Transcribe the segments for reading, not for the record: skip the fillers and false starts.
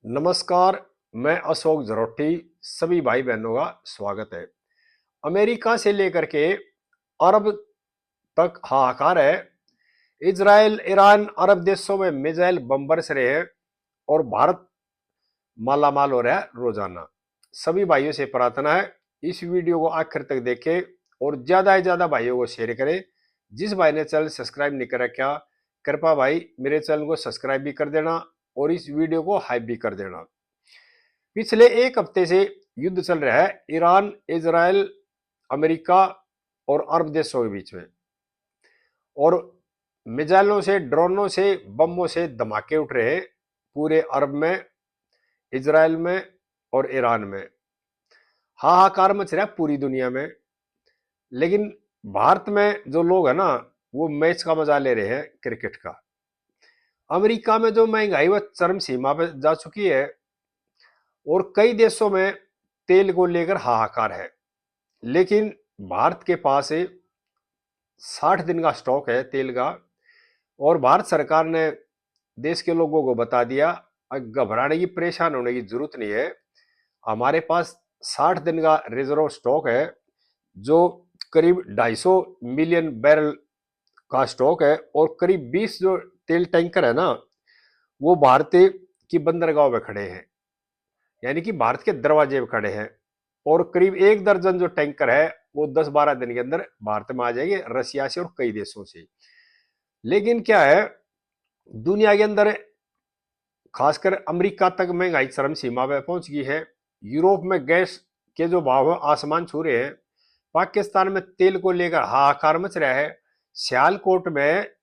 नमस्कार। मैं अशोक जरोटी सभी भाई बहनों का स्वागत है। अमेरिका से लेकर के अरब तक हाहाकार है। इजराइल ईरान अरब देशों में मिसाइल बम बरस रहे हैं और भारत मालामाल हो रहा है रोजाना। सभी भाइयों से प्रार्थना है इस वीडियो को आखिर तक देखें और ज्यादा से ज्यादा भाइयों को शेयर करें। जिस भाई ने चैनल सब्सक्राइब नहीं कर रखा, कृपया भाई मेरे चैनल को सब्सक्राइब भी कर देना और इस वीडियो को हाइप भी कर देना। पिछले एक हफ्ते से युद्ध चल रहा है ईरान, इजराइल, अमेरिका और अरब देशों के बीच में। और मिसाइलों से, ड्रोनों से, बमों से धमाके उठ रहे हैं पूरे अरब में, इजराइल में और ईरान में। हाहाकार मच रहा है पूरी दुनिया में। लेकिन भारत में जो लोग है ना, वो मैच का मजा ले रहे हैं, क्रिकेट का। अमेरिका में जो महंगाई वह चरम सीमा पर जा चुकी है और कई देशों में तेल को लेकर हाहाकार है। लेकिन भारत के पास 60 दिन का स्टॉक है तेल का और भारत सरकार ने देश के लोगों को बता दिया घबराने की, परेशान होने की जरूरत नहीं है। हमारे पास 60 दिन का रिजर्व स्टॉक है जो करीब 250 मिलियन बैरल का स्टॉक है और करीब 20 जो तेल टैंकर है ना, वो भारतीय की बंदरगाह में खड़े हैं, यानी कि भारत के दरवाजे पे खड़े हैं। और करीब 1 दर्जन जो टैंकर है वो 10-12 दिन के अंदर भारत में आ जाएंगे, रसिया से और कई देशों से। लेकिन क्या है, दुनिया के अंदर खासकर अमेरिका तक महंगाई चरम सीमा पर पहुंच गई है। यूरोप में गैस के जो भाव आसमान छू रहे हैं। पाकिस्तान में तेल को लेकर हाहाकार मच रहा है। सियालकोट में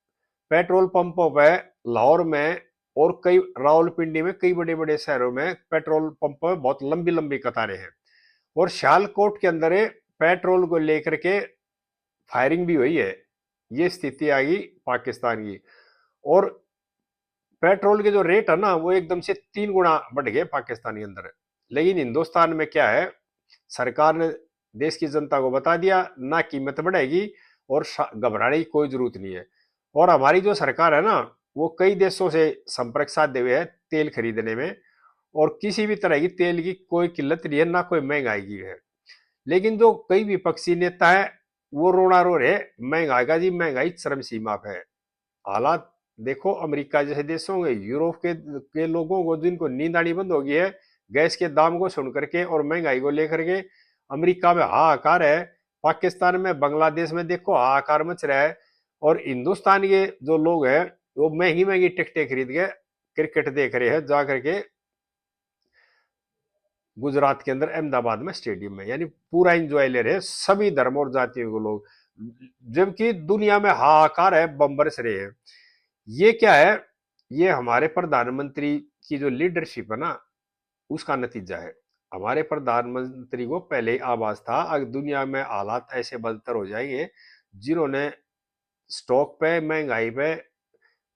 पेट्रोल पंपों पर, लाहौर में और कई रावलपिंडी में, कई बड़े बड़े शहरों में पेट्रोल पंप पर बहुत लंबी लंबी कतारें हैं। और सियालकोट के अंदर पेट्रोल को लेकर के फायरिंग भी हुई है। ये स्थिति आ गई पाकिस्तान की। और पेट्रोल के जो रेट है ना, वो एकदम से 3 गुना बढ़ गए पाकिस्तान के अंदर। लेकिन हिंदुस्तान में क्या है, सरकार ने देश की जनता को बता दिया ना कीमत बढ़ेगी और घबराने की कोई जरूरत नहीं है। और हमारी जो सरकार है ना, वो कई देशों से संपर्क साधे हुए है तेल खरीदने में और किसी भी तरह की तेल की कोई किल्लत नहीं है, ना कोई महंगाई की है। लेकिन जो कई विपक्षी नेता है वो रोना रो रहे, महंगाई का जी, महंगाई चरम सीमा पे है। हालात देखो अमेरिका जैसे देशों में, यूरोप के लोगों को जिनको नींद आनी बंद हो गई है गैस के दाम को सुन करके और महंगाई को लेकर के। अमेरिका में हाहाकार है, पाकिस्तान में, बांग्लादेश में देखो हाहाकार मच रहा है। और हिंदुस्तान के जो लोग हैं वो महंगी महंगी टिकटें खरीद के क्रिकेट देख रहे हैं जा करके गुजरात के अंदर अहमदाबाद में स्टेडियम में, यानी पूरा इंजॉय ले रहे हैं सभी धर्म और जातियों के लोग। जबकि दुनिया में हाहाकार है, बम बरस रहे हैं। ये क्या है, ये हमारे प्रधानमंत्री की जो लीडरशिप है ना, उसका नतीजा है। हमारे प्रधानमंत्री को पहले ही आभास था अगर दुनिया में हालात ऐसे बदतर हो जाएंगे, जिन्होंने स्टॉक पे, महंगाई पे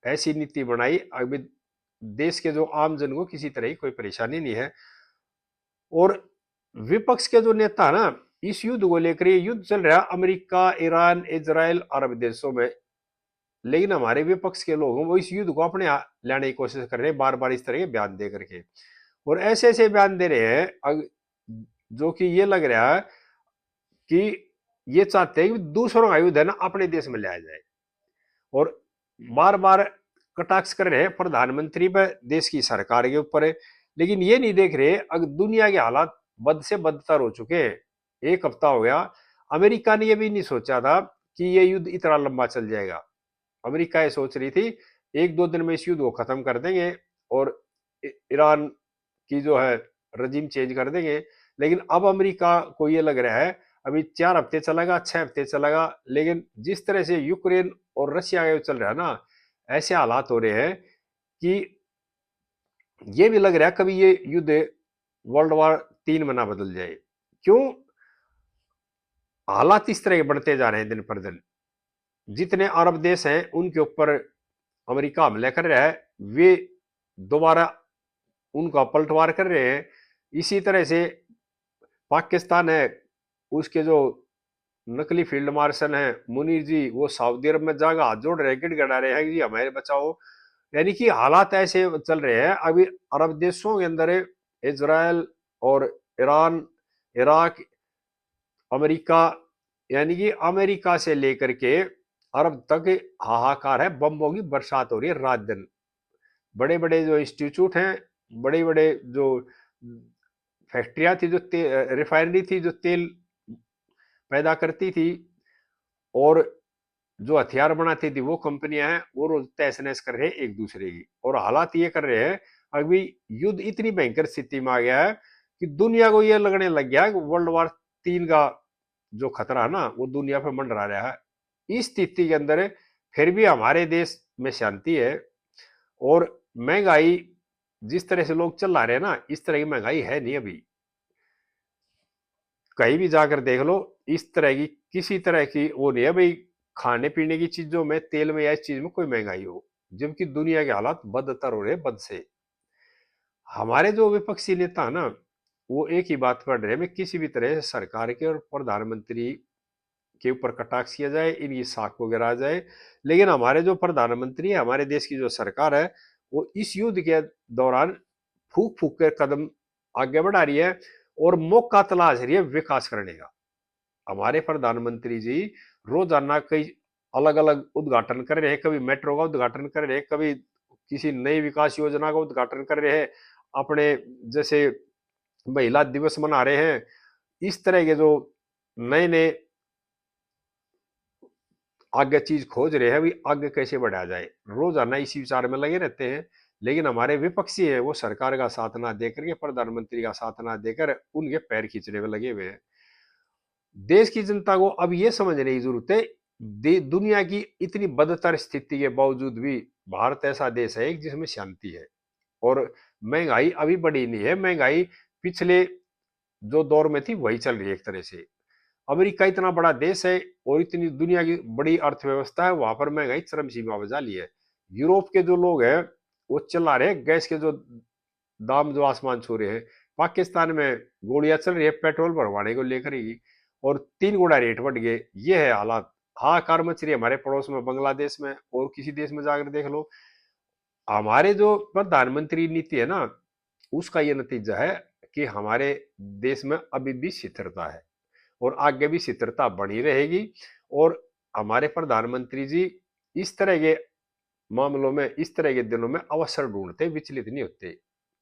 ऐसी नीति बनाई, अभी देश के जो आम जन को किसी तरह की कोई परेशानी नहीं है। और विपक्ष के जो नेता है ना, इस युद्ध को लेकर, ये युद्ध चल रहा है अमेरिका, ईरान, इजराइल, अरब देशों में। लेकिन हमारे विपक्ष के लोग वो इस युद्ध को अपने लाने की कोशिश कर रहे हैं, बार बार इस तरह के बयान दे करके। और ऐसे ऐसे बयान दे रहे हैं जो कि ये लग रहा है कि ये चाहते हैं कि दूसरों का युद्ध है ना अपने देश में लाया जाए। और बार बार कटाक्ष कर रहे हैं प्रधानमंत्री पर, देश की सरकार के ऊपर। लेकिन ये नहीं देख रहे अगर दुनिया के हालात बद से बदतर हो चुके हैं। एक हफ्ता हो गया, अमेरिका ने ये भी नहीं सोचा था कि ये युद्ध इतना लंबा चल जाएगा। अमेरिका ये सोच रही थी 1-2 दिन में इस युद्ध को खत्म कर देंगे और ईरान की जो है रजीम चेंज कर देंगे। लेकिन अब अमेरिका को ये लग रहा है अभी 4 हफ्ते चलेगा, 6 हफ्ते चलेगा। लेकिन जिस तरह से यूक्रेन और रशिया का चल रहा है ना, ऐसे हालात हो रहे हैं कि ये भी लग रहा है कभी ये युद्ध वर्ल्ड वार 3 में ना बदल जाए। क्यों? हालात इस तरह के बढ़ते जा रहे हैं दिन पर दिन। जितने अरब देश हैं उनके ऊपर अमेरिका हमले कर रहा है, वे दोबारा उनका पलटवार कर रहे हैं। इसी तरह से पाकिस्तान है, उसके जो नकली फील्ड मार्शल हैं मुनीर जी, वो सऊदी अरब में जाकर हाथ जोड़ रहे, गिड़गिड़ा रहे हैं कि जी हमारे बचाओ। यानी कि हालात ऐसे चल रहे हैं अभी अरब देशों के अंदर, इजराइल और ईरान, इराक, अमेरिका, यानी कि अमेरिका से लेकर के अरब तक हाहाकार है, बम्बों की बरसात हो रही है रात दिन। बड़े बड़े जो इंस्टीट्यूट हैं, बड़े बड़े जो फैक्ट्रियां थी, जो रिफाइनरी थी जो तेल पैदा करती थी, और जो हथियार बनाती थी, वो कंपनियां हैं, वो रोज तहस नहस कर रहे हैं एक दूसरे की। और हालात ये कर रहे हैं, अभी युद्ध इतनी भयंकर स्थिति में आ गया है कि दुनिया को ये लगने लग गया है कि वर्ल्ड वॉर 3 का जो खतरा है ना, वो दुनिया पे मंडरा रहा है। इस स्थिति के अंदर फिर भी हमारे देश में शांति है, और महंगाई जिस तरह से लोग चला रहे हैं ना, इस तरह की महंगाई है नहीं अभी। कहीं भी जाकर देख लो, इस तरह की किसी तरह की वो नहीं है भाई, खाने पीने की चीजों में, तेल में या इस चीज में कोई महंगाई हो, जबकि दुनिया के हालात बदतर हो रहे हैं, बद से। हमारे जो विपक्षी नेता है ना, वो एक ही बात पढ़ रहे हैं, मैं किसी भी तरह से सरकार के और प्रधानमंत्री के ऊपर कटाक्ष किया जाए, इनकी साख को गिराया जाए। लेकिन हमारे जो प्रधानमंत्री है, हमारे देश की जो सरकार है, वो इस युद्ध के दौरान फूक फूक कर कदम आगे बढ़ा रही है और मौका तलाश रही है विकास करने का। हमारे प्रधानमंत्री जी रोजाना कई अलग अलग उद्घाटन कर रहे हैं, कभी मेट्रो का उद्घाटन कर रहे हैं, कभी किसी नई विकास योजना का उद्घाटन कर रहे हैं, अपने जैसे महिला दिवस मना रहे हैं। इस तरह के जो नए नए आगे चीज खोज रहे हैं, अभी आगे कैसे बढ़ाया जाए, रोजाना इसी विचार में लगे रहते हैं। लेकिन हमारे विपक्षी है, वो सरकार का साथ ना देकर के, प्रधानमंत्री का साथ ना देकर उनके पैर खींचने में लगे हुए हैं। देश की जनता को अब यह समझने की जरूरत है, दुनिया की इतनी बदतर स्थिति के बावजूद भी भारत ऐसा देश है जिसमें शांति है, और महंगाई अभी बढ़ी नहीं है। महंगाई पिछले जो दौर में थी वही चल रही है एक तरह से। अमेरिका इतना बड़ा देश है और इतनी दुनिया की बड़ी अर्थव्यवस्था है, वहां पर महंगाई चरम सीमा पर जा ली है। यूरोप के जो लोग हैं, वो चला रहे हैं गैस के जो दाम जो आसमान छू रहे हैं। पाकिस्तान में गोलियां चल रही है पेट्रोल भरवाने को लेकर ही, और 3 गुना रेट बढ़ गए। ये है हालात। हाहाकार मच रही है हमारे पड़ोस में बांग्लादेश में, और किसी देश में जाकर देख लो। हमारे जो प्रधानमंत्री नीति है ना, उसका ये नतीजा है कि हमारे देश में अभी भी स्थिरता है, और आगे भी स्थिरता बनी रहेगी। और हमारे प्रधानमंत्री जी इस तरह के मामलों में, इस तरह के दिनों में अवसर ढूंढते, विचलित नहीं होते।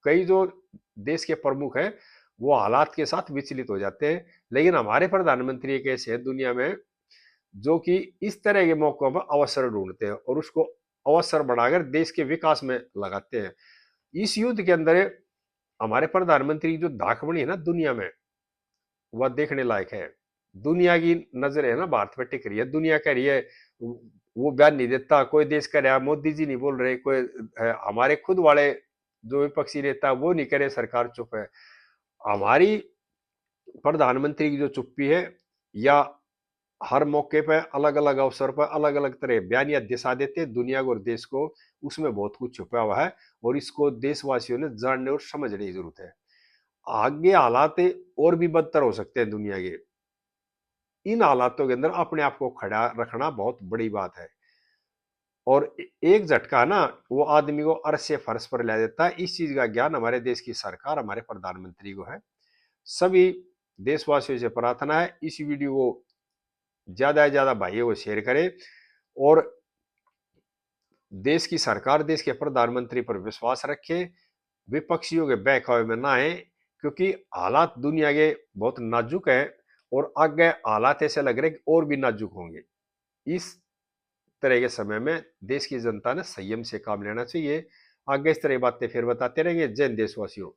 कई जो देश के प्रमुख हैं, वो हालात के साथ विचलित हो जाते हैं, लेकिन हमारे प्रधानमंत्री एक ऐसे हैं दुनिया में जो कि इस तरह के मौकों पर अवसर ढूंढते हैं और उसको अवसर बढ़ाकर देश के विकास में लगाते हैं। इस युद्ध के अंदर हमारे प्रधानमंत्री की जो धाक बनी है ना दुनिया में, वह देखने लायक है। दुनिया की नजर है ना भारत पे टिक रही है, दुनिया कह रही है वो बयान नहीं देता, कोई देश कह रहा है, मोदी जी नहीं बोल रहे, कोई हमारे खुद वाले जो विपक्षी नेता वो नहीं करे, सरकार चुप है। हमारी प्रधानमंत्री की जो चुप्पी है, या हर मौके पर अलग अलग अवसर पर अलग अलग तरह बयान या दिशा देते हैं दुनिया को और देश को, उसमें बहुत कुछ छुपा हुआ है, और इसको देशवासियों ने जानने और समझने की जरूरत है। आगे हालात और भी बदतर हो सकते हैं दुनिया के। इन हालातों के अंदर अपने आप को खड़ा रखना बहुत बड़ी बात है, और एक झटका ना वो आदमी को अर्श से फर्श पर ले देता है। इस चीज का ज्ञान हमारे देश की सरकार, हमारे प्रधानमंत्री को है। सभी देशवासियों से प्रार्थना है, इस वीडियो को ज्यादा से ज्यादा भाइयों को शेयर करें, और देश की सरकार, देश के प्रधानमंत्री पर विश्वास रखे, विपक्षियों के बहकावे में ना आए, क्योंकि हालात दुनिया के बहुत नाजुक है, और आगे हालात ऐसे लग रहे और भी नाजुक होंगे। इस तरह के समय में देश की जनता ने संयम से काम लेना चाहिए। आगे इस तरह की बातें फिर बताते रहेंगे। जय हिंद देशवासियों।